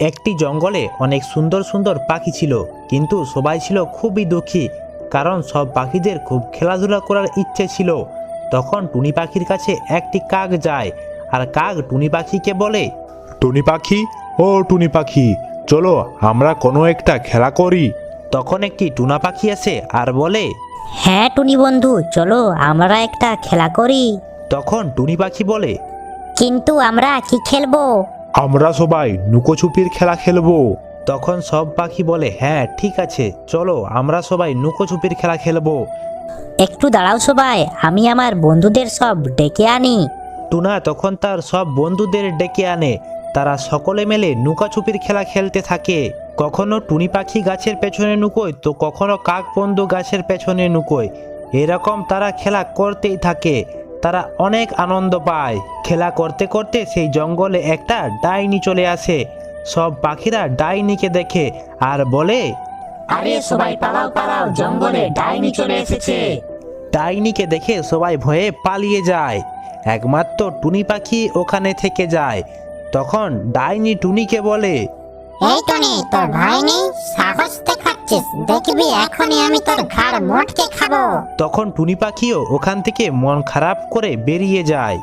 একটি জঙ্গলে অনেক সুন্দর সুন্দর পাখি ছিল, কিন্তু সবাই ছিল খুবই দুঃখী, কারণ সব পাখিদের খুব খেলাধুলা করার ইচ্ছে ছিল। তখন টুনি পাখির কাছে একটি কাক যায়, আর কাক টুনি পাখিকে বলে, টুনি পাখি, ও টুনি পাখি, চলো আমরা কোনো একটা খেলা করি। তখন একটি টুনা পাখি আসে আর বলে, হ্যাঁ টুনি বন্ধু, চলো আমরা একটা খেলা করি। তখন টুনি পাখি বলে, কিন্তু আমরা কি খেলবো? আমরা সবাই লুকোছুপির খেলা খেলবো। তখন সব পাখি বলে, হ্যাঁ ঠিক আছে, চলো আমরা সবাই লুকোছুপির খেলা খেলবো। একটু দাঁড়াও সবাই, আমি আমার বন্ধুদের সব ডেকে আনি। টুনা তখন তার সব বন্ধুদের ডেকে আনে। তারা সকলে মিলে লুকাছুপির খেলা খেলতে থাকে। কখনো টুনি পাখি গাছের পেছনে লুকোয়, তো কখনো কাক বন্ধু গাছের পেছনে লুকোয়। এরকম তারা খেলা করতেই থাকে। তারা অনেক আনন্দ পায়। খেলা করতে করতে সেই জঙ্গলে একটা ডাইনি চলে আসে। সব পাখিরা ডাইনিকে দেখে আর বলে, আরে সবাই পালাও পালাও, জঙ্গলে ডাইনি চলে এসেছে। ডাইনিকে দেখে সবাই ভয়ে পালিয়ে যায়। একমাত্র টুনি পাখি ওখানে থেকে যায়। তখন ডাইনি টুনিকে বলে, এই টনি, তোর ভয় নেই? সাহস দেখাচ্ছিস? দেখবি এখনই আমি তোর ঘাড় মোটকে খাবো। তখন টুনি পাখিও ওখান থেকে মন খারাপ করে বেরিয়ে যায়।